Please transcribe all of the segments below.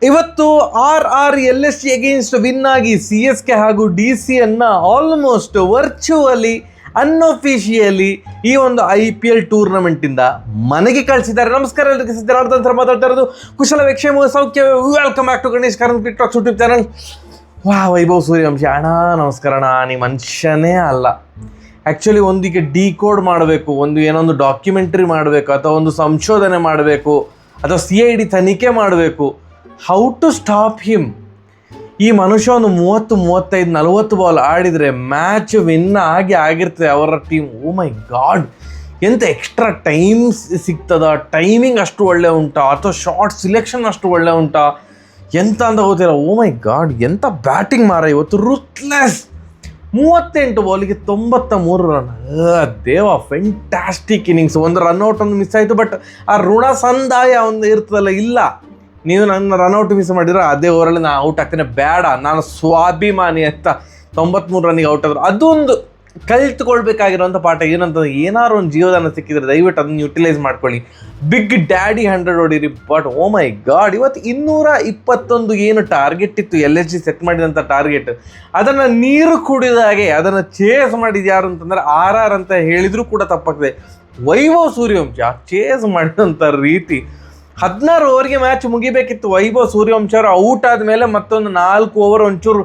ಇವತ್ತು LSG against win ಆಗಿ CSK ಹಾಗೂ DC ಅನ್ನ ಆಲ್ಮೋಸ್ಟ್ ವರ್ಚುವಲಿ ಅನ್ಅಫಿಷಿಯಲಿ ಈ ಒಂದು IPL ಟೂರ್ನಮೆಂಟ್ ಇಂದ ಮನೆಗೆ ಕಳಿಸಿದ್ದಾರೆ. ನಮಸ್ಕಾರ ಎಲ್ಲರಿಗೂ, ಸಿದ್ಧಾರ್ಥ ಮಾತಾಡ್ತಾ ಇರೋದು. ಕುಶಲ ವೇಕ್ಷೇಮ ಸೌಖ್ಯ. Welcome back to Ganesh Karanth talks YouTube channel. Vaibhav Suryavanshi ಅಣ್ಣ ನಮಸ್ಕಾರ ಅಣ್ಣ. ನೀ ಮನುಷ್ಯನೇ ಅಲ್ಲ. ಆ್ಯಕ್ಚುಲಿ ಒಂದಿಗೆ ಡಿಕೋಡ್ ಮಾಡಬೇಕು, ಏನೊಂದು ಡಾಕ್ಯುಮೆಂಟ್ರಿ ಮಾಡಬೇಕು, ಅಥವಾ ಒಂದು ಸಂಶೋಧನೆ ಮಾಡಬೇಕು, ಅಥವಾ CID ತನಿಖೆ ಮಾಡಬೇಕು. How to stop him. ಈ ಮನುಷ್ಯ ಒಂದು 30-35-40 ಬಾಲ್ ಆಡಿದರೆ ಮ್ಯಾಚ್ ವಿನ್ ಆಗಿರ್ತದೆ ಅವರ ಟೀಮ್. ಓ ಮೈ ಗಾಡ್, ಎಂತ ಎಕ್ಸ್ಟ್ರಾ ಟೈಮ್ ಸಿಗ್ತದ, ಟೈಮಿಂಗ್ ಅಷ್ಟು ಒಳ್ಳೆ ಉಂಟಾ, ಅಥವಾ ಶಾರ್ಟ್ ಸಿಲೆಕ್ಷನ್ ಅಷ್ಟು ಒಳ್ಳೆ ಉಂಟಾ, ಎಂತ ಅಂತ ಗೊತ್ತಿಲ್ಲ. ಓ ಮೈ ಗಾಡ್, ಎಂತ ಬ್ಯಾಟಿಂಗ್ ಮಾರ ಇವತ್ತು. ರುತ್ಲೆಸ್. 38 ಬಾಲಿಗೆ 93 ರನ್. ದೇವ, ಫೆಂಟಾಸ್ಟಿಕ್ ಇನ್ನಿಂಗ್ಸ್. ಒಂದು ರನ್ಔಟ್ ಒಂದು ಮಿಸ್ ಆಯಿತು, ಬಟ್ ಆ ಋಣ ಸಂದಾಯ ಒಂದು ಇರ್ತದಲ್ಲ, ಇಲ್ಲ ನೀವು ನನ್ನ ರನ್ಔಟ್ ಮಿಸ್ ಮಾಡಿದ್ರೆ ಅದೇ ಓವರಲ್ಲಿ ನಾನು ಔಟ್ ಆಗ್ತೇನೆ, ಬೇಡ ನಾನು ಸ್ವಾಭಿಮಾನಿ ಅಂತ 93 ರನ್ನಿಗೆ ಔಟ್ ಆದ್ರು. ಅದೊಂದು ಕಲ್ತ್ಕೊಳ್ಬೇಕಾಗಿರೋಂಥ ಪಾಠ ಏನಂತಂದ್ರೆ, ಏನಾದ್ರು ಒಂದು ಜೀವದಾನ ಸಿಕ್ಕಿದ್ರೆ ದಯವಿಟ್ಟು ಅದನ್ನು ಯುಟಿಲೈಸ್ ಮಾಡ್ಕೊಳ್ಳಿ. ಬಿಗ್ ಡ್ಯಾಡಿ 100 ಹೊಡೀರಿ. ಬಟ್ ಓ ಮೈ ಗಾಡ್, ಇವತ್ತು 221 ಏನು ಟಾರ್ಗೆಟ್ ಇತ್ತು LSG ಸೆಟ್ ಮಾಡಿದಂಥ ಟಾರ್ಗೆಟ್, ಅದನ್ನು ನೀರು ಕುಡಿದಾಗೆ ಅದನ್ನು ಚೇಸ್ ಮಾಡಿದ ಯಾರು ಅಂತಂದ್ರೆ RR ಅಂತ ಹೇಳಿದರೂ ಕೂಡ ತಪ್ಪಾಗ್ತದೆ. ವೈಭವ್ ಸೂರ್ಯವಂಶಿ ಆ ಚೇಸ್ ಮಾಡಿದಂಥ ರೀತಿ. 16 ಓವರ್ಗೆ ಮ್ಯಾಚ್ ಮುಗಿಬೇಕಿತ್ತು. ವೈಭವ್ ಸೂರ್ಯವಂಶಿ ಅವರು ಔಟ್ ಆದಮೇಲೆ ಮತ್ತೊಂದು 4 ಓವರ್ ಒಂಚೂರು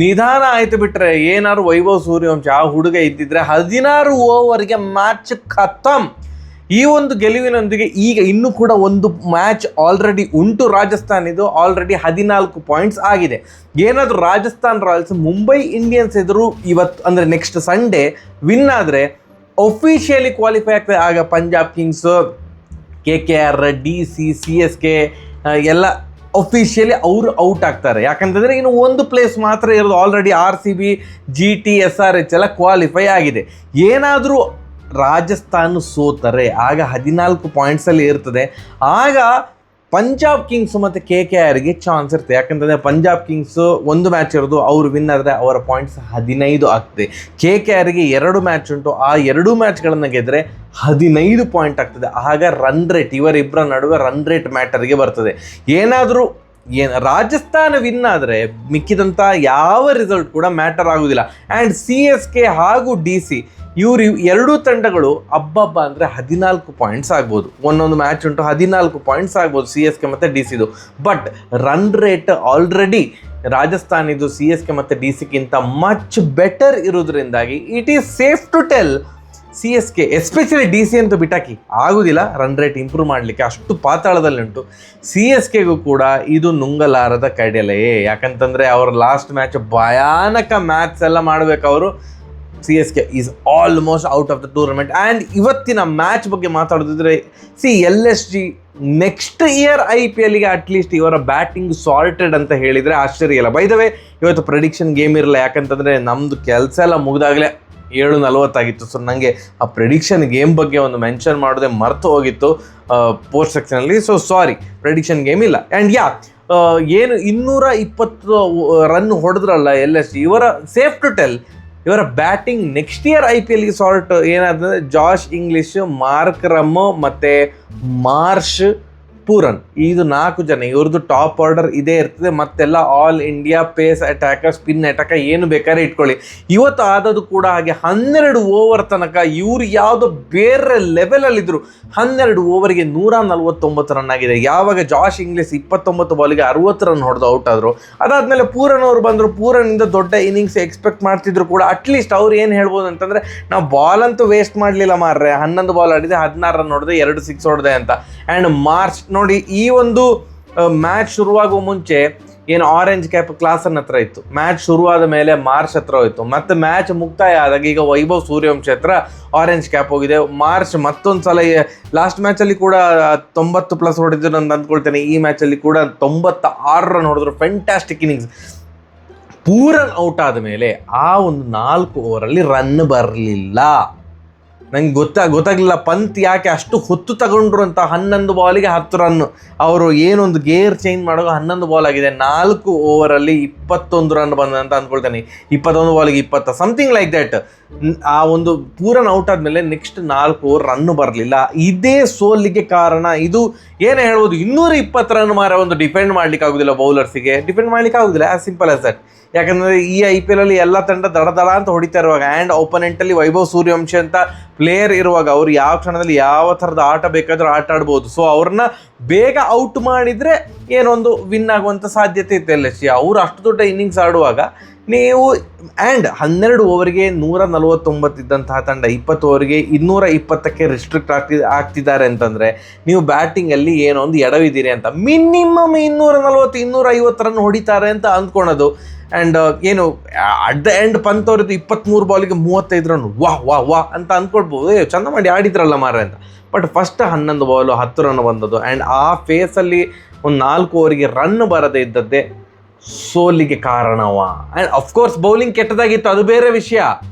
ನಿಧಾನ ಆಯ್ತು ಬಿಟ್ರೆ, ಏನಾದ್ರು ವೈಭವ್ ಸೂರ್ಯವಂಶಿ ಆ ಹುಡುಗ ಇದ್ದಿದ್ರೆ 16 ಓವರ್ಗೆ ಮ್ಯಾಚ್ ಖತಮ್. ಈ ಒಂದು ಗೆಲುವಿನೊಂದಿಗೆ ಈಗ ಇನ್ನೂ ಕೂಡ ಒಂದು ಮ್ಯಾಚ್ ಆಲ್ರೆಡಿ ಉಂಟು. ರಾಜಸ್ಥಾನಿದು ಆಲ್ರೆಡಿ 14 ಪಾಯಿಂಟ್ಸ್ ಆಗಿದೆ. ಏನಾದರೂ ರಾಜಸ್ಥಾನ್ ರಾಯಲ್ಸ್ ಮುಂಬೈ ಇಂಡಿಯನ್ಸ್ ಎದುರು ಇವತ್ತು ಅಂದರೆ ನೆಕ್ಸ್ಟ್ ಸಂಡೇ ವಿನ್ ಆದರೆ ಒಫಿಷಿಯಲಿ ಕ್ವಾಲಿಫೈ ಆಗ್ತದೆ. ಆಗ Punjab Kings, KKR, DC, CSK ಎಲ್ಲ ಒಫಿಷಿಯಲಿ ಅವರು ಔಟ್ ಆಗ್ತಾರೆ. ಯಾಕಂತಂದರೆ ಇನ್ನು ಒಂದು ಪ್ಲೇಸ್ ಮಾತ್ರ ಇರೋದು. ಆಲ್ರೆಡಿ RCB, GT, SRH ಎಲ್ಲ ಕ್ವಾಲಿಫೈ ಆಗಿದೆ. ಏನಾದರೂ ರಾಜಸ್ಥಾನ ಸೋತರೆ ಆಗ 14 ಪಾಯಿಂಟ್ಸಲ್ಲಿ ಇರ್ತದೆ. ಆಗ ಪಂಜಾಬ್ ಕಿಂಗ್ಸ್ ಮತ್ತು KKRಗೆ ಚಾನ್ಸ್ ಇರ್ತದೆ. ಯಾಕಂತಂದರೆ ಪಂಜಾಬ್ ಕಿಂಗ್ಸು ಒಂದು ಮ್ಯಾಚ್ ಇರೋದು, ಅವರು ವಿನ್ ಆದರೆ ಅವರ ಪಾಯಿಂಟ್ಸ್ 15 ಆಗ್ತದೆ. KKRಗೆ 2 ಮ್ಯಾಚ್ ಉಂಟು, ಆ 2 ಮ್ಯಾಚ್ಗಳನ್ನು ಗೆದ್ದರೆ 15 ಪಾಯಿಂಟ್ ಆಗ್ತದೆ. ಆಗ ರನ್ ರೇಟ್, ಇವರಿಬ್ಬರ ನಡುವೆ ರನ್ ರೇಟ್ ಮ್ಯಾಟರ್ಗೆ ಬರ್ತದೆ. ಏನಾದರೂ ರಾಜಸ್ಥಾನ ವಿನ್ ಆದರೆ ಮಿಕ್ಕಿದಂಥ ಯಾವ ರಿಸಲ್ಟ್ ಕೂಡ ಮ್ಯಾಟರ್ ಆಗೋದಿಲ್ಲ. ಆ್ಯಂಡ್ CSK ಹಾಗೂ DC ಇವರು ಎರಡೂ ತಂಡಗಳು ಹಬ್ಬ ಅಂದರೆ 14 ಪಾಯಿಂಟ್ಸ್ ಆಗ್ಬೋದು. ಒಂದೊಂದು ಮ್ಯಾಚ್ ಉಂಟು, 14 ಪಾಯಿಂಟ್ಸ್ ಆಗ್ಬೋದು CSK ಮತ್ತು DCದು. ಬಟ್ ರನ್ ರೇಟ್ ಆಲ್ರೆಡಿ ರಾಜಸ್ಥಾನಿದು CSK ಮತ್ತು DCಗಿಂತ ಮಚ್ ಬೆಟರ್ ಇರೋದ್ರಿಂದಾಗಿ it is safe to tell CSK, especially DC ಅಂತೂ ಬಿಟ್ಟಾಕಿ ಆಗೋದಿಲ್ಲ ರನ್ ರೇಟ್ ಇಂಪ್ರೂವ್ ಮಾಡಲಿಕ್ಕೆ, ಅಷ್ಟು ಪಾತಾಳದಲ್ಲಿ ಉಂಟು. CSKಗೂ ಕೂಡ ಇದು ನುಂಗಲಾರದ ಕಡಲೆ. ಯಾಕಂತಂದರೆ ಅವರ ಲಾಸ್ಟ್ ಮ್ಯಾಚ್ ಭಯಾನಕ ಮ್ಯಾಚ್ ಎಲ್ಲ ಮಾಡಬೇಕು ಅವರು. CSK is almost out of the tournament. And ಇವತ್ತಿನ ಮ್ಯಾಚ್ ಬಗ್ಗೆ ಮಾತಾಡೋದಿದ್ರೆ, LSG ನೆಕ್ಸ್ಟ್ ಇಯರ್ IPLಗೆ ಅಟ್ಲೀಸ್ಟ್ ಇವರ ಬ್ಯಾಟಿಂಗ್ ಸಾರ್ಟೆಡ್ ಅಂತ ಹೇಳಿದರೆ ಆಶ್ಚರ್ಯ ಇಲ್ಲ. ಬೈ ದ ವೇ, ಇವತ್ತು ಪ್ರೆಡಿಕ್ಷನ್ ಗೇಮ್ ಇರಲ್ಲ. ಯಾಕಂತಂದರೆ ನಮ್ಮದು ಕೆಲಸ ಎಲ್ಲ ಮುಗಿದಾಗಲೇ 7:40 ಆಗಿತ್ತು. ಸೊ ನನಗೆ ಆ ಪ್ರೆಡಿಕ್ಷನ್ ಗೇಮ್ ಬಗ್ಗೆ ಒಂದು ಮೆನ್ಷನ್ ಮಾಡೋದೇ ಮರೆತು ಹೋಗಿತ್ತು ಪೋಸ್ಟ್ ಸೆಕ್ಷನಲ್ಲಿ. ಸೊ ಸಾರಿ, ಪ್ರೆಡಿಕ್ಷನ್ ಗೇಮ್ ಇಲ್ಲ. ಆ್ಯಂಡ್ ಏನು 220 ರನ್ ಹೊಡೆದ್ರಲ್ಲ LSG, ಇವರ ಸೇಫ್ ಟು ಟೆಲ್ ಇವರ ಬ್ಯಾಟಿಂಗ್ ನೆಕ್ಸ್ಟ್ ಇಯರ್ IPLಗೆ ಸಾರ್ಟ್ ಏನಾದ್ರೆ ಜಾಶ್ ಇಂಗ್ಲಿಷ್, ಮಾರ್ಕ್ ರಮ್ ಮತ್ತು ಮಾರ್ಷ್ ಪೂರನ್, ಇದು 4 ಜನ ಇವ್ರದ್ದು ಟಾಪ್ ಆರ್ಡರ್ ಇದೇ ಇರ್ತದೆ. ಮತ್ತೆಲ್ಲ all India pace attacker, spin attacker ಏನು ಬೇಕಾದ್ರೆ ಇಟ್ಕೊಳ್ಳಿ. ಇವತ್ತು ಆದದ್ದು ಕೂಡ ಹಾಗೆ. 12 ಓವರ್ ತನಕ ಇವರು ಯಾವುದೋ ಬೇರೆ ಲೆವೆಲಲ್ಲಿದ್ದರು. 12 ಓವರ್ಗೆ 149 ರನ್ ಆಗಿದೆ. ಯಾವಾಗ ಜಾಶ್ ಇಂಗ್ಲಿಷ್ 29 ಬಾಲಿಗೆ 60 ರನ್ ಹೊಡೆದು ಔಟ್ ಆದರು. ಅದಾದಮೇಲೆ ಪೂರನ್ ಅವರು ಬಂದರು. ಪೂರನಿಂದ ದೊಡ್ಡ ಇನ್ನಿಂಗ್ಸ್ ಎಕ್ಸ್ಪೆಕ್ಟ್ ಮಾಡ್ತಿದ್ರು ಕೂಡ. ಅಟ್ಲೀಸ್ಟ್ ಅವ್ರು ಏನು ಹೇಳ್ಬೋದು ಅಂತಂದರೆ, ನಾವು ಬಾಲ್ ಅಂತೂ ವೇಸ್ಟ್ ಮಾಡಲಿಲ್ಲ ಮಾರ್ರೆ, 11 ಬಾಲ್ ಆಡಿದೆ, 16 ರನ್ ಹೊಡೆದೆ, 2 6 ಹೊಡೆದೆ ಅಂತ. ಆ್ಯಂಡ್ ಮಾರ್ಚ್ ನೋಡಿ, ಈ ಒಂದು ಮ್ಯಾಚ್ ಶುರುವಾಗುವ ಮುಂಚೆ ಏನು ಆರೆಂಜ್ ಕ್ಯಾಪ್ ಕ್ಲಾಸನ್ ಹತ್ರ ಇತ್ತು, ಮ್ಯಾಚ್ ಶುರುವಾದ ಮೇಲೆ ಮಾರ್ಚ್ ಹತ್ರ ಹೋಯಿತು. ಮತ್ತು ಮ್ಯಾಚ್ ಮುಕ್ತಾಯ ಆದಾಗ ಈಗ ವೈಭವ್ ಸೂರ್ಯವಂಶಿ ಹತ್ರ ಆರೆಂಜ್ ಕ್ಯಾಪ್ ಹೋಗಿದೆ. ಮಾರ್ಚ್ ಮತ್ತೊಂದು ಸಲ ಲಾಸ್ಟ್ ಮ್ಯಾಚಲ್ಲಿ ಕೂಡ 90+ ಹೊಡೆದ್ರು ಅಂತ ಅಂದ್ಕೊಳ್ತೇನೆ. ಈ ಮ್ಯಾಚಲ್ಲಿ ಕೂಡ 96 ರನ್ ಹೊಡೆದ್ರು. Fantastic innings. ಪೂರನ್ ಔಟ್ ಆದ ಮೇಲೆ ಆ ಒಂದು 4 ಓವರಲ್ಲಿ ರನ್ ಬರಲಿಲ್ಲ. ನಂಗೆ ಗೊತ್ತಾಗಲಿಲ್ಲ ಪಂತ್ ಯಾಕೆ ಅಷ್ಟು ಹೊತ್ತು ತಗೊಂಡ್ರು ಅಂತ. 11 ಬಾಲಿಗೆ 10 ರನ್. ಅವರು ಏನೊಂದು ಗೇರ್ ಚೇಂಜ್ ಮಾಡೋದು 11 ಬಾಲ್ ಆಗಿದೆ, 4 ಓವರಲ್ಲಿ 21 ರನ್ ಬಂದಂತ ಅಂದ್ಕೊಳ್ತೇನೆ. 21 ಬಾಲಿಗೆ 20, ಸಮಥಿಂಗ್ ಲೈಕ್ ದ್ಯಾಟ್. ಆ ಒಂದು ಪೂರನ್ ಔಟ್ ಆದಮೇಲೆ ನೆಕ್ಸ್ಟ್ 4 ಓವರ್ ರನ್ ಬರಲಿಲ್ಲ. ಇದೇ ಸೋಲಿಗೆ ಕಾರಣ. ಇದು ಏನೇ ಹೇಳ್ಬೋದು, 220 ರನ್ ಮಾರ ಒಂದು ಡಿಫೆಂಡ್ ಮಾಡ್ಲಿಕ್ಕೆ ಆಗೋದಿಲ್ಲ, ಬೌಲರ್ಸಿಗೆ ಡಿಫೆಂಡ್ ಮಾಡ್ಲಿಕ್ಕೆ ಆಗೋದಿಲ್ಲ, ಆಸ್ ಸಿಂಪಲ್ ಆಸ್ ದಟ್. ಯಾಕಂದರೆ ಈ IPL ಅಲ್ಲಿ ಎಲ್ಲ ತಂಡ ದಡ ಅಂತ ಹೊಡಿತಾ ಇರುವಾಗ ಆ್ಯಂಡ್ ಓಪನೆಂಟಲ್ಲಿ ವೈಭವ್ ಸೂರ್ಯವಂಶಿ ಅಂತ ಪ್ಲೇಯರ್ ಇರುವಾಗ ಅವ್ರು ಯಾವ ಕ್ಷಣದಲ್ಲಿ ಯಾವ ಥರದ ಆಟ ಬೇಕಾದರೂ ಆಟ ಆಡ್ಬೋದು. ಸೊ ಅವ್ರನ್ನ ಬೇಗ ಔಟ್ ಮಾಡಿದರೆ ಏನೊಂದು ವಿನ್ ಆಗುವಂಥ ಸಾಧ್ಯತೆ ಇತ್ತು LSG. ಅವರು ಅಷ್ಟು ದೊಡ್ಡ ಇನ್ನಿಂಗ್ಸ್ ಆಡುವಾಗ ನೀವು ಆ್ಯಂಡ್ 12 ಓವರ್ಗೆ 149 ಇದ್ದಂತಹ ತಂಡ 20 ಓವರ್ಗೆ 220ಕ್ಕೆ ರಿಸ್ಟ್ರಿಕ್ಟ್ ಆಗ್ತಿದ್ದಾರೆ ಅಂತಂದರೆ ನೀವು ಬ್ಯಾಟಿಂಗಲ್ಲಿ ಏನೋ ಒಂದು ಎಡವಿದ್ದೀರಿ ಅಂತ. ಮಿನಿಮಮ್ 240 250 ರನ್ ಹೊಡಿತಾರೆ ಅಂತ ಅಂದ್ಕೊಳೋದು. ಆ್ಯಂಡ್ ಏನು ಅಟ್ ದ ಎಂಡ್ ಪಂತ್ ಅವ್ರದ್ದು 23 ಬಾಲಿಗೆ 35 ರನ್, ವಾಹ್ ಅಂತ ಅಂದ್ಕೊಳ್ಬೋದು, ಚಂದ ಮಾಡಿ ಆಡಿದ್ರಲ್ಲ ಮಾರೆ ಅಂತ. ಬಟ್ ಫಸ್ಟ್ 11 ಬಾಲು 10 ರನ್ ಬಂದದ್ದು. ಆ್ಯಂಡ್ ಆ ಫೇಸಲ್ಲಿ ಒಂದು 4 ಓವರಿಗೆ ರನ್ ಬರದೇ ಇದ್ದದ್ದೇ ಸೋಲಿಗೆ ಕಾರಣವ. ಆ್ಯಂಡ್ ಅಫ್ಕೋರ್ಸ್ ಬೌಲಿಂಗ್ ಕೆಟ್ಟದಾಗಿತ್ತು, ಅದು ಬೇರೆ ವಿಷಯ.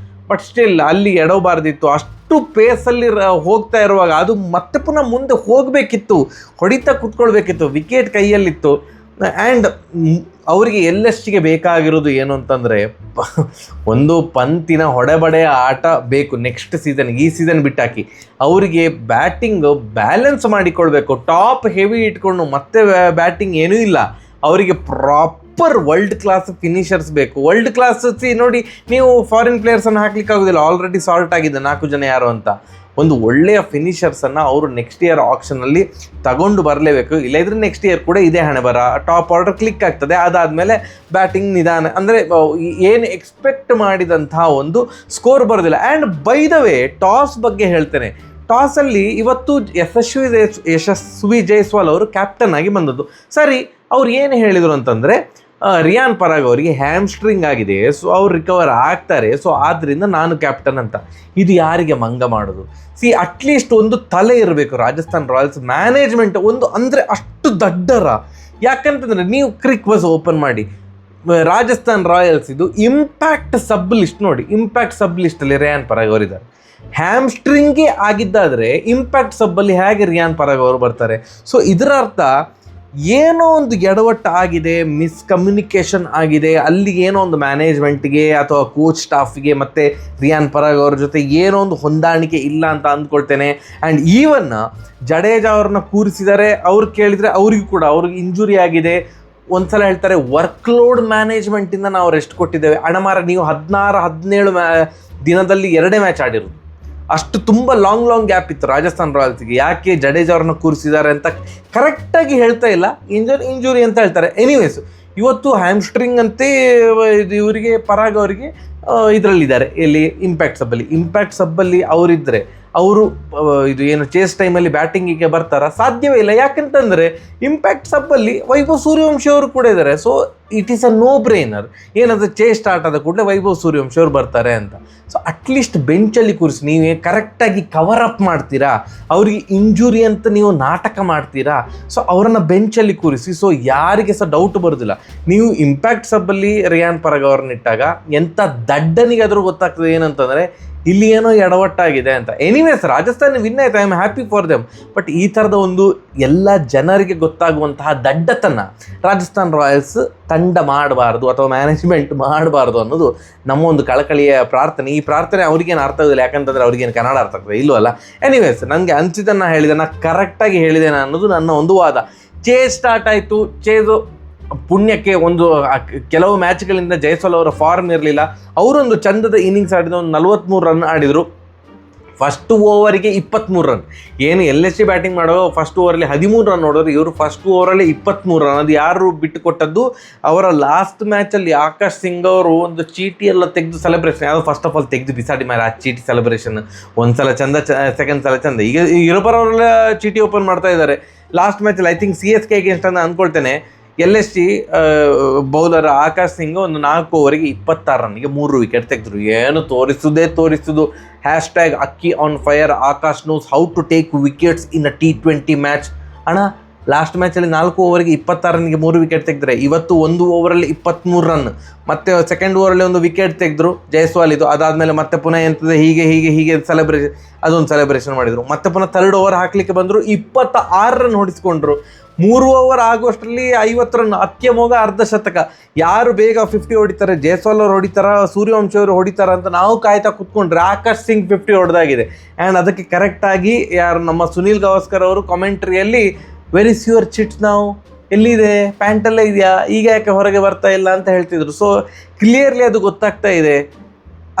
ಬಟ್ ಸ್ಟಿಲ್ ಅಲ್ಲಿ ಎಡವಬಾರ್ದಿತ್ತು. ಅಷ್ಟು ಪೇಸಲ್ಲಿ ಹೋಗ್ತಾ ಇರುವಾಗ ಅದು ಮತ್ತೆ ಪುನಃ ಮುಂದೆ ಹೋಗಬೇಕಿತ್ತು, ಹೊಡಿತಾ ಕೂತ್ಕೊಳ್ಬೇಕಿತ್ತು, ವಿಕೆಟ್ ಕೈಯಲ್ಲಿತ್ತು. ಆ್ಯಂಡ್ ಅವರಿಗೆ LSGಗೆ ಬೇಕಾಗಿರೋದು ಏನು ಅಂತಂದರೆ ಒಂದು ಪಂತಿನ ಹೊಡೆಬಡೆಯ ಆಟ ಬೇಕು ನೆಕ್ಸ್ಟ್ ಸೀಸನ್. ಈ ಸೀಸನ್ ಬಿಟ್ಟಾಕಿ ಅವರಿಗೆ ಬ್ಯಾಟಿಂಗ್ ಬ್ಯಾಲೆನ್ಸ್ ಮಾಡಿಕೊಳ್ಬೇಕು. ಟಾಪ್ ಹೆವಿ ಇಟ್ಕೊಂಡು ಮತ್ತೆ ಬ್ಯಾಟಿಂಗ್ ಏನೂ ಇಲ್ಲ, ಅವರಿಗೆ ಪ್ರಾಪರ್ ವರ್ಲ್ಡ್ ಕ್ಲಾಸ್ ಫಿನಿಷರ್ಸ್ ಬೇಕು. ವರ್ಲ್ಡ್ ಕ್ಲಾಸ್ ನೋಡಿ, ನೀವು ಫಾರಿನ್ ಪ್ಲೇಯರ್ಸನ್ನು ಹಾಕ್ಲಿಕ್ಕೆ ಆಗೋದಿಲ್ಲ, ಆಲ್ರೆಡಿ ಸಾಲ್ಟ್ ಆಗಿದೆ 4 ಜನ ಯಾರು ಅಂತ. ಒಂದು ಒಳ್ಳೆಯ ಫಿನಿಷರ್ಸನ್ನು ಅವರು ನೆಕ್ಸ್ಟ್ ಇಯರ್ ಆಕ್ಷನಲ್ಲಿ ತಗೊಂಡು ಬರಲೇಬೇಕು. ಇಲ್ಲದಿದ್ದರೆ ನೆಕ್ಸ್ಟ್ ಇಯರ್ ಕೂಡ ಇದೇ ಹಣೆ ಬರ, ಟಾಪ್ ಆರ್ಡರ್ ಕ್ಲಿಕ್ ಆಗ್ತದೆ. ಅದಾದಮೇಲೆ ಬ್ಯಾಟಿಂಗ್ ನಿಧಾನ, ಅಂದರೆ ಏನು ಎಕ್ಸ್ಪೆಕ್ಟ್ ಮಾಡಿದಂತಹ ಒಂದು ಸ್ಕೋರ್ ಬರೋದಿಲ್ಲ. And by the way toss ಬಗ್ಗೆ ಹೇಳ್ತೇನೆ. ಟಾಸಲ್ಲಿ ಇವತ್ತು ಯಶಸ್ವಿ ಜೈಸ್ವಾಲ್ ಅವರು ಕ್ಯಾಪ್ಟನ್ ಆಗಿ ಬಂದದ್ದು. ಸರಿ, ಅವ್ರು ಏನು ಹೇಳಿದರು ಅಂತಂದರೆ ರಿಯಾನ್ ಪರಾಗ್ ಅವರಿಗೆ ಹ್ಯಾಮ್ಸ್ಟ್ರಿಂಗ್ ಆಗಿದೆ, ಸೊ ಅವ್ರು ರಿಕವರ್ ಆಗ್ತಾರೆ, ಸೊ ಆದ್ದರಿಂದ ನಾನು ಕ್ಯಾಪ್ಟನ್ ಅಂತ. ಇದು ಯಾರಿಗೆ ಮಂಗ ಮಾಡೋದು? ಅಟ್ಲೀಸ್ಟ್ ಒಂದು ತಲೆ ಇರಬೇಕು ರಾಜಸ್ಥಾನ್ ರಾಯಲ್ಸ್ ಮ್ಯಾನೇಜ್ಮೆಂಟ್ ಒಂದು, ಅಂದರೆ ಅಷ್ಟು ದಡ್ಡರ. ಯಾಕಂತಂದರೆ ನೀವು ಕ್ರಿಕ್ ಬಸ್ ಓಪನ್ ಮಾಡಿ, ರಾಜಸ್ಥಾನ್ ರಾಯಲ್ಸ್ ಇದು ಇಂಪ್ಯಾಕ್ಟ್ ಸಬ್ ಲಿಸ್ಟ್ ನೋಡಿ, ಇಂಪ್ಯಾಕ್ಟ್ ಸಬ್ ಲಿಸ್ಟಲ್ಲಿ ರಿಯಾನ್ ಪರಾಗ್ ಅವರಿದ್ದಾರೆ. ಹ್ಯಾಮ್ಸ್ಟ್ರಿಂಗೇ ಆಗಿದ್ದಾದರೆ ಇಂಪ್ಯಾಕ್ಟ್ ಸಬ್ಬಲ್ಲಿ ಹೇಗೆ ರಿಯಾನ್ ಪರಾಗ್ ಅವರು ಬರ್ತಾರೆ? ಸೊ ಇದರ ಅರ್ಥ ಏನೋ ಒಂದು ಎಡವಟ್ಟು ಆಗಿದೆ, ಮಿಸ್ಕಮ್ಯುನಿಕೇಷನ್ ಆಗಿದೆ ಅಲ್ಲಿ, ಏನೋ ಒಂದು ಮ್ಯಾನೇಜ್ಮೆಂಟ್ಗೆ ಅಥವಾ ಕೋಚ್ ಸ್ಟಾಫ್ಗೆ ಮತ್ತು ರಿಯಾನ್ ಪರಾಗ್ ಅವ್ರ ಜೊತೆ ಏನೋ ಒಂದು ಹೊಂದಾಣಿಕೆ ಇಲ್ಲ ಅಂತ ಅಂದ್ಕೊಳ್ತೇನೆ. ಆ್ಯಂಡ್ ಈವನ್ ಜಡೇಜಾ ಅವ್ರನ್ನ ಕೂರಿಸಿದ್ದಾರೆ, ಅವ್ರು ಕೇಳಿದರೆ ಅವ್ರಿಗೂ ಕೂಡ ಅವ್ರಿಗೆ ಇಂಜುರಿ ಆಗಿದೆ. ಒಂದು ಸಲ ಹೇಳ್ತಾರೆ ವರ್ಕ್ಲೋಡ್ ಮ್ಯಾನೇಜ್ಮೆಂಟಿಂದ ನಾವು ರೆಸ್ಟ್ ಕೊಟ್ಟಿದ್ದೇವೆ. ಅಣಮಾರ ನೀವು 16-17 ದಿನದಲ್ಲಿ 2 ಮ್ಯಾಚ್ ಆಡಿರೋದು, ಅಷ್ಟು ತುಂಬ ಲಾಂಗ್ ಗ್ಯಾಪ್ ಇತ್ತು ರಾಜಸ್ಥಾನ್ ರಾಯಲ್ಸ್ಗೆ. ಯಾಕೆ ಜಡೇಜಾ ಅವ್ರನ್ನ ಕೂರಿಸಿದ್ದಾರೆ ಅಂತ ಕರೆಕ್ಟಾಗಿ ಹೇಳ್ತಾ ಇಲ್ಲ, ಇಂಜುರಿ ಅಂತ ಹೇಳ್ತಾರೆ. ಎನಿವೇಸ್ ಇವತ್ತು ಹ್ಯಾಮ್ಸ್ಟ್ರಿಂಗ್ ಅಂತೆ ಇವರಿಗೆ ಪರಾಗ್ ಅವರಿಗೆ ಇದರಲ್ಲಿದ್ದಾರೆ, ಎಲ್ಲಿ ಇಂಪ್ಯಾಕ್ಟ್ ಸಬ್ಬಲ್ಲಿ ಅವರಿದ್ದರೆ ಅವರು ಇದು ಏನು ಚೇಸ್ ಟೈಮಲ್ಲಿ ಬ್ಯಾಟಿಂಗಿಗೆ ಬರ್ತಾರಾ? ಸಾಧ್ಯವೇ ಇಲ್ಲ. ಯಾಕಂತಂದರೆ ಇಂಪ್ಯಾಕ್ಟ್ ಸಬ್ಬಲ್ಲಿ ವೈಭವ್ ಸೂರ್ಯವಂಶಿ ಅವರು ಕೂಡ ಇದ್ದಾರೆ. So it is a no brainer, ಏನಾದರೂ ಚೇಸ್ ಸ್ಟಾರ್ಟ್ ಆದ ಕೂಡಲೇ ವೈಭವ್ ಸೂರ್ಯವಂಶಿ ಅವರು ಬರ್ತಾರೆ ಅಂತ. ಸೊ ಅಟ್ಲೀಸ್ಟ್ ಬೆಂಚಲ್ಲಿ ಕೂರಿಸಿ, ನೀವೇ ಕರೆಕ್ಟಾಗಿ ಕವರ್ ಅಪ್ ಮಾಡ್ತೀರಾ, ಅವರಿಗೆ ಇಂಜುರಿ ಅಂತ ನೀವು ನಾಟಕ ಮಾಡ್ತೀರಾ, ಸೊ ಅವರನ್ನು ಬೆಂಚಲ್ಲಿ ಕೂರಿಸಿ. ಸೊ ಯಾರಿಗೆ ಸಹ ಡೌಟ್ ಬರೋದಿಲ್ಲ. ನೀವು ಇಂಪ್ಯಾಕ್ಟ್ ಸಬ್ಬಲ್ಲಿ ರಿಯಾನ್ ಪರಾಗ್ ಅವ್ರನ್ನ ಇಟ್ಟಾಗ ಎಂಥ ದಡ್ಡನಿಗಾದರೂ ಗೊತ್ತಾಗ್ತದೆ ಏನಂತಂದರೆ ಇಲ್ಲಿ ಏನೋ ಎಡವಟ್ಟಾಗಿದೆ ಅಂತ. ಎನಿವೇಸ್ ರಾಜಸ್ಥಾನ ವಿನ್ ಆಯ್ತು, I am happy for them. But ಈ ಥರದ ಒಂದು ಎಲ್ಲ ಜನರಿಗೆ ಗೊತ್ತಾಗುವಂತಹ ದಡ್ಡತನ ರಾಜಸ್ಥಾನ್ ರಾಯಲ್ಸ್ ತಂಡ ಮಾಡಬಾರ್ದು ಅಥವಾ ಮ್ಯಾನೇಜ್ಮೆಂಟ್ ಮಾಡಬಾರ್ದು ಅನ್ನೋದು ನಮ್ಮ ಒಂದು ಕಳಕಳಿಯ ಪ್ರಾರ್ಥನೆ. ಈ ಪ್ರಾರ್ಥನೆ ಅವ್ರಿಗೇನು ಅರ್ಥ ಆಗೋದಿಲ್ಲ, ಯಾಕಂತಂದರೆ ಅವ್ರಿಗೇನು ಕನ್ನಡ ಅರ್ಥ ಆಗ್ತದೆ ಇಲ್ವಲ್ಲ. ಎನಿವೇಸ್ ನನಗೆ ಅನಿಸಿದ್ದನ್ನು ಹೇಳಿದೆ, ಕರೆಕ್ಟಾಗಿ ಹೇಳಿದ್ದೇನೆ ಅನ್ನೋದು ನನ್ನ ಒಂದು ವಾದ. ಚೇಸ್ ಸ್ಟಾರ್ಟ್ ಆಯಿತು. ಚೇಸು ಪುಣ್ಯಕ್ಕೆ ಒಂದು ಕೆಲವು ಮ್ಯಾಚ್ಗಳಿಂದ ಜೈಸ್ವಾಲ್ ಅವರ ಫಾರ್ಮ್ ಇರಲಿಲ್ಲ. ಅವರೊಂದು ಚಂದದ ಇನ್ನಿಂಗ್ಸ್ ಆಡಿದ, ಒಂದು 43 ರನ್ ಆಡಿದರು. ಫಸ್ಟ್ ಓವರಿಗೆ 23 ರನ್. ಏನು LSG ಬ್ಯಾಟಿಂಗ್ ಮಾಡೋ ಫಸ್ಟ್ ಓವರಲ್ಲಿ 13 ರನ್ ನೋಡೋರು, ಇವರು ಫಸ್ಟ್ ಓವರಲ್ಲಿ 23 ರನ್. ಅದು ಯಾರು ಬಿಟ್ಟು ಕೊಟ್ಟದ್ದು? ಅವರ ಲಾಸ್ಟ್ ಮ್ಯಾಚಲ್ಲಿ ಆಕಾಶ್ ಸಿಂಗ್ ಅವರು ಒಂದು ಚೀಟಿ ಎಲ್ಲ ತೆಗೆದು ಸೆಲೆಬ್ರೇಷನ್, ಯಾವುದು ಫಸ್ಟ್ ಆಫ್ ಆಲ್ ತೆಗೆದು ಬಿಸಾಡಿ ಮೇಲೆ ಆ ಚೀಟಿ ಸೆಲೆಬ್ರೇಷನ್. ಒಂದು ಸಲ ಚಂದ, ಸೆಕೆಂಡ್ ಸಲ ಚಂದ. ಈಗ ಇರೋಬರೋರೆಲ್ಲ ಚೀಟಿ ಓಪನ್ ಮಾಡ್ತಾ ಇದ್ದಾರೆ. ಲಾಸ್ಟ್ ಮ್ಯಾಚಲ್ಲಿ ಐ ಥಿಂಕ್ CSK ಅಗೇನ್ಸ್ಟ್ ಅಂತ ಅಂದ್ಕೊಳ್ತೇನೆ, LSG ಬೌಲರ್ ಆಕಾಶ್ ಸಿಂಗ್ ಒಂದು 4 ಓವರಿಗೆ 26 ರನ್ನಿಗೆ 3 ವಿಕೆಟ್ ತೆಗೆದ್ರು. ಏನು ತೋರಿಸುದು. Hashtag Akki on fire, Akash knows how to take wickets in a T20 match. ಅಣ್ಣ, ಲಾಸ್ಟ್ ಮ್ಯಾಚಲ್ಲಿ 4 ಓವರಿಗೆ 26 ರನ್ನಿಗೆ 3 ವಿಕೆಟ್ ತೆಗೆದ್ರೆ, ಇವತ್ತು 1 ಓವರಲ್ಲಿ 23 ರನ್, ಮತ್ತೆ ಸೆಕೆಂಡ್ ಓವರಲ್ಲಿ ಒಂದು ವಿಕೆಟ್ ತೆಗೆದ್ರು ಜೈಸ್ವಾಲ್. ಇದು ಅದಾದಮೇಲೆ ಮತ್ತೆ ಪುನಃ ಎಂತದೆ ಹೀಗೆ ಸೆಲೆಬ್ರೇಷನ್, ಅದೊಂದು ಸೆಲೆಬ್ರೇಷನ್ ಮಾಡಿದರು. ಮತ್ತೆ ಪುನಃ 3rd ಓವರ್ ಹಾಕಲಿಕ್ಕೆ ಬಂದರು, 26 ರನ್ ಹೊಡಿಸ್ಕೊಂಡ್ರು. 3 ಓವರ್ ಆಗೋಷ್ಟರಲ್ಲಿ 50 ರನ್, ಅತ್ಯಮೋಘ ಅರ್ಧ ಶತಕ. ಯಾರು ಬೇಗ 50 ಹೊಡಿತಾರೆ, ಜೈಸ್ವಾಲ್ ಅವ್ರು ಹೊಡಿತಾರ, ಸೂರ್ಯವಂಶಿ ಅವರು ಹೊಡಿತಾರ ಅಂತ ನಾವು ಕಾಯ್ತಾ ಕೂತ್ಕೊಂಡ್ರೆ ಆಕಾಶ್ ಸಿಂಗ್ 50 ಹೊಡೆದಾಗಿದೆ. ಆ್ಯಂಡ್ ಅದಕ್ಕೆ ಕರೆಕ್ಟಾಗಿ ಯಾರು ನಮ್ಮ ಸುನೀಲ್ ಗವಾಸ್ಕರ್ ಅವರು ಕಾಮೆಂಟ್ರಿಯಲ್ಲಿ ವೆರ್ ಇಸ್ ಯುವರ್ ಚಿಟ್ಸ್ ನಾವು, ಎಲ್ಲಿದೆ, ಪ್ಯಾಂಟಲ್ಲೇ ಇದೆಯಾ, ಈಗ ಯಾಕೆ ಹೊರಗೆ ಬರ್ತಾ ಇಲ್ಲ ಅಂತ ಹೇಳ್ತಿದ್ರು. ಸೊ ಕ್ಲಿಯರ್ಲಿ ಅದು ಗೊತ್ತಾಗ್ತಾ ಇದೆ,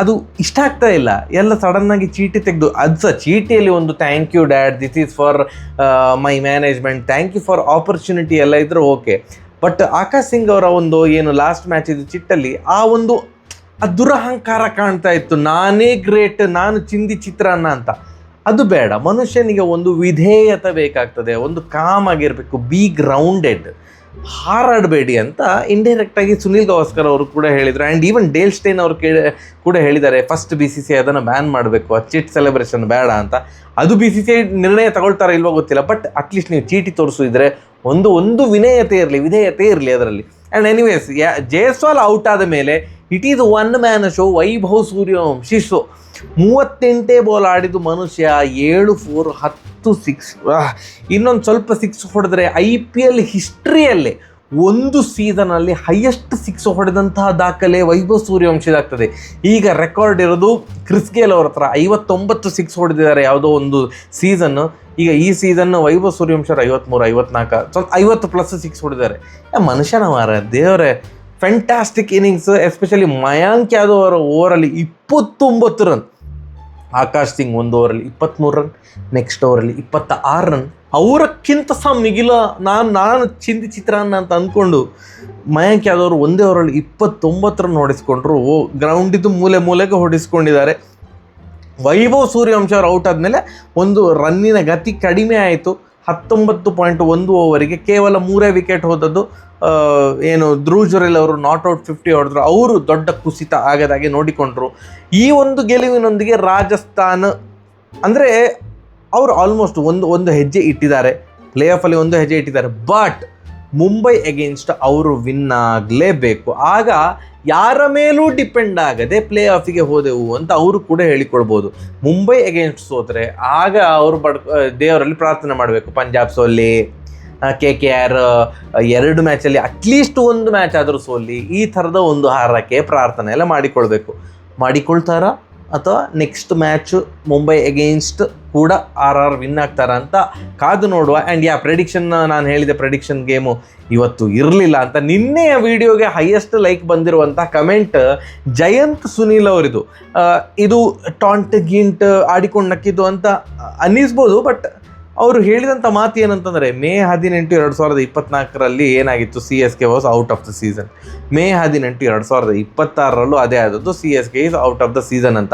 ಅದು ಇಷ್ಟ ಆಗ್ತಾ ಇಲ್ಲ. ಎಲ್ಲ ಸಡನ್ನಾಗಿ ಚೀಟಿ ತೆಗೆದು ಅದು ಸಹ ಚೀಟಿಯಲ್ಲಿ ಒಂದು thank you dad, this is for my management, thank you for opportunity ಎಲ್ಲ ಇದ್ರೆ ಓಕೆ. ಬಟ್ ಆಕಾಶ್ ಸಿಂಗ್ ಅವರ ಒಂದು ಏನು ಲಾಸ್ಟ್ ಮ್ಯಾಚ್ ಇದು ಚಿಟ್ಟಲ್ಲಿ ಆ ಒಂದು ದುರಹಂಕಾರ ಕಾಣ್ತಾ ಇತ್ತು, ನಾನೇ ಗ್ರೇಟ್, ನಾನು ಚಿಂದಿ ಚಿತ್ರಾನ್ನ ಅಂತ. ಅದು ಬೇಡ. ಮನುಷ್ಯನಿಗೆ ಒಂದು ವಿಧೇಯತೆ ಬೇಕಾಗ್ತದೆ, ಒಂದು ಕಾಮ್ ಆಗಿರಬೇಕು, ಬಿ ಗ್ರೌಂಡೆಡ್, ಹಾರಾಡಬೇಡಿ ಅಂತ ಇಂಡೈರೆಕ್ಟಾಗಿ ಸುನೀಲ್ ಗವಾಸ್ಕರ್ ಅವರು ಕೂಡ ಹೇಳಿದರು. ಆ್ಯಂಡ್ ಈವನ್ ಡೇಲ್ ಸ್ಟೇನ್ ಅವರು ಕೂಡ ಹೇಳಿದ್ದಾರೆ, ಫಸ್ಟ್ BCCI ಅದನ್ನು ಬ್ಯಾನ್ ಮಾಡಬೇಕು, ಆ ಚಿಟ್ ಸೆಲೆಬ್ರೇಷನ್ ಬೇಡ ಅಂತ. ಅದು BCCI ನಿರ್ಣಯ ತಗೊಳ್ತಾರ ಇಲ್ವೋ ಗೊತ್ತಿಲ್ಲ, ಬಟ್ ಅಟ್ಲೀಸ್ಟ್ ನೀವು ಚೀಟಿ ತೋರಿಸಿದ್ರೆ ಒಂದು ವಿಧೇಯತೆ ಇರಲಿ ಅದರಲ್ಲಿ. ಆ್ಯಂಡ್ ಎನಿವೇಸ್, ಜೈಸ್ವಾಲ್ ಔಟ್ ಆದ ಮೇಲೆ it is one man show, Vaibhav Suryavanshi show. 38 ball ಆಡಿದ್ದು ಮನುಷ್ಯ, 7 4 10 6, ಇನ್ನೊಂದು ಸ್ವಲ್ಪ 6 ಹೊಡೆದ್ರೆ IPL ಹಿಸ್ಟ್ರಿಯಲ್ಲೇ ಒಂದು ಸೀಸನಲ್ಲಿ ಹೈಯೆಸ್ಟ್ 6 ಹೊಡೆದಂತಹ ದಾಖಲೆ ವೈಭವ್ ಸೂರ್ಯವಂಶಿದಾಗ್ತದೆ. ಈಗ ರೆಕಾರ್ಡ್ ಇರೋದು ಕ್ರಿಸ್ ಗೇಲ್ ಅವ್ರ ಹತ್ರ, 59 6 ಹೊಡೆದಿದ್ದಾರೆ ಯಾವುದೋ ಒಂದು ಸೀಸನ್ನು. ಈಗ ಈ ಸೀಸನ್ನು ವೈಭವ್ ಸೂರ್ಯವಂಶಿ 53 54 ಸ್ವಲ್ಪ 50+ 6 ಹೊಡೆದಿದ್ದಾರೆ. ಮನುಷ್ಯನ ಮಾರ ದೇವರೇ, fantastic innings. Especially Mayank Yadav ಅವರ ಓವರಲ್ಲಿ 29 ರನ್, ಆಕಾಶ್ ಸಿಂಗ್ ಒಂದು ಓವರಲ್ಲಿ 23 ರನ್, ನೆಕ್ಸ್ಟ್ ಓವರಲ್ಲಿ 26 ರನ್. ಅವರಕ್ಕಿಂತ ಸಹ ಮಿಗಿಲ ನಾನು ಚಿಂದಿ ಚಿತ್ರಾನ್ನ ಅಂತ ಅಂದ್ಕೊಂಡು ಮಯಾಂಕ್ ಯಾದವ್ ಅವರು ಒಂದೇ ಓವರಲ್ಲಿ 29 ರನ್ ಹೊಡಿಸ್ಕೊಂಡ್ರು. ಗ್ರೌಂಡಿದ್ದು ಮೂಲೆಗೆ ಹೊಡಿಸ್ಕೊಂಡಿದ್ದಾರೆ. ವೈಭವ್ ಸೂರ್ಯವಂಶಿ ಅವರು ಔಟ್ ಆದಮೇಲೆ ಒಂದು ರನ್ನಿನ ಗತಿ ಕಡಿಮೆ ಆಯಿತು. 19.1 ಓವರಿಗೆ ಕೇವಲ 3 ವಿಕೆಟ್ ಹೋದದ್ದು. ಏನು ಧ್ರುವ್ ಜುರೇಲ್ ಅವರು ನಾಟ್ಔಟ್ 50 ಹೊಡೆದ್ರು, ಅವರು ದೊಡ್ಡ ಕುಸಿತ ಆಗದಾಗೆ ನೋಡಿಕೊಂಡ್ರು. ಈ ಒಂದು ಗೆಲುವಿನೊಂದಿಗೆ ರಾಜಸ್ಥಾನ ಅಂದರೆ ಅವರು ಆಲ್ಮೋಸ್ಟ್ ಒಂದು ಹೆಜ್ಜೆ ಇಟ್ಟಿದ್ದಾರೆ, ಪ್ಲೇ ಆಫಲ್ಲಿ ಒಂದು ಹೆಜ್ಜೆ ಇಟ್ಟಿದ್ದಾರೆ. ಬಟ್ ಮುಂಬೈ ಅಗೇನ್ಸ್ಟ್ ಅವರು ವಿನ್ ಆಗಲೇಬೇಕು. ಆಗ ಯಾರ ಮೇಲೂ ಡಿಪೆಂಡ್ ಆಗದೆ ಪ್ಲೇ ಆಫಿಗೆ ಹೋದೆವು ಅಂತ ಅವರು ಕೂಡ ಹೇಳಿಕೊಳ್ಬೋದು. ಮುಂಬೈ ಅಗೇನ್ಸ್ಟ್ ಸೋತ್ರೆ ಆಗ ಅವರು ದೇವರಲ್ಲಿ ಪ್ರಾರ್ಥನೆ ಮಾಡಬೇಕು, ಪಂಜಾಬ್ ಸೋಲ್ಲಿ, KKR 2 ಮ್ಯಾಚಲ್ಲಿ ಅಟ್ಲೀಸ್ಟ್ 1 ಮ್ಯಾಚ್ ಆದರೂ ಸೋಲ್ಲಿ, ಈ ಥರದ ಒಂದು ಹಾರಕ್ಕೆ ಪ್ರಾರ್ಥನೆ ಎಲ್ಲ ಮಾಡಿಕೊಳ್ತಾರಾ ಅಥವಾ ನೆಕ್ಸ್ಟ್ ಮ್ಯಾಚು ಮುಂಬೈ ಅಗೇನ್ಸ್ಟ್ ಕೂಡ RR ವಿನ್ ಆಗ್ತಾರ ಅಂತ ಕಾದು ನೋಡುವ. ಆ್ಯಂಡ್ ಪ್ರೆಡಿಕ್ಷನ್ ನಾನು ಹೇಳಿದೆ, ಪ್ರೆಡಿಕ್ಷನ್ ಗೇಮು ಇವತ್ತು ಇರಲಿಲ್ಲ ಅಂತ. ನಿನ್ನೆಯ ವಿಡಿಯೋಗೆ ಹೈಯೆಸ್ಟ್ ಲೈಕ್ ಬಂದಿರುವಂಥ ಕಮೆಂಟ್ ಜಯಂತ್ ಸುನೀಲ್ ಅವರಿದು. ಇದು ಗಿಂಟ್ ಆಡಿಕೊಂಡು ನಕ್ಕಿದ್ದು ಅಂತ ಅನ್ನಿಸ್ಬೋದು, ಬಟ್ ಅವರು ಹೇಳಿದಂಥ ಮಾತು ಏನಂತಂದರೆ May 18, 2024 ಏನಾಗಿತ್ತು, CSK was out of the season. May 18, 2026 ಅದೇ ಆದದ್ದು, CSK is out of the season ಅಂತ.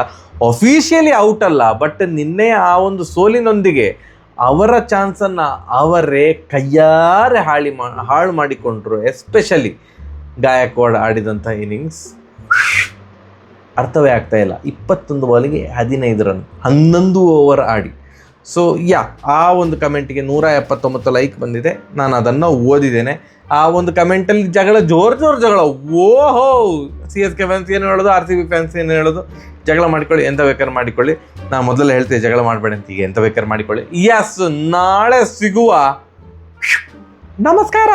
ಅಫಿಷಿಯಲಿ ಔಟ್ ಅಲ್ಲ, ಬಟ್ ನಿನ್ನೆಯ ಆ ಒಂದು ಸೋಲಿನೊಂದಿಗೆ ಅವರ ಚಾನ್ಸನ್ನು ಅವರೇ ಕೈಯಾರೆ ಹಾಳು ಮಾಡಿಕೊಂಡ್ರು. ಎಸ್ಪೆಷಲಿ ಗಾಯಕ್ವಾಡ್ ಆಡಿದಂಥ ಇನ್ನಿಂಗ್ಸ್ ಅರ್ಥವೇ ಆಗ್ತಾ ಇಲ್ಲ. 21 ಬಾಲಿಗೆ 15 ರನ್, 11 ಓವರ್ ಆಡಿ. ಸೊ ಆ ಒಂದು ಕಮೆಂಟಿಗೆ 179 ಲೈಕ್ ಬಂದಿದೆ. ನಾನು ಅದನ್ನು ಓದಿದ್ದೇನೆ. ಆ ಒಂದು ಕಮೆಂಟಲ್ಲಿ ಜೋರು ಜಗಳ. ಓಹೋ, CSK ಫ್ಯಾನ್ಸ್ ಏನು ಹೇಳೋದು, RCB ಫ್ಯಾನ್ಸ್ ಏನು ಹೇಳೋದು, ಜಗಳ ಮಾಡಿಕೊಳ್ಳಿ, ಎಂತ ಬೇಕಾದ್ರೆ ಮಾಡಿಕೊಳ್ಳಿ. ನಾನು ಮೊದಲೇ ಹೇಳ್ತೇನೆ, ಜಗಳ ಮಾಡಬೇಡಿ ಅಂತ. ಈಗ ಎಂತ ಬೇಕಾದ್ರೆ ಮಾಡಿಕೊಳ್ಳಿ. ನಾಳೆ ಸಿಗುವ. ನಮಸ್ಕಾರ.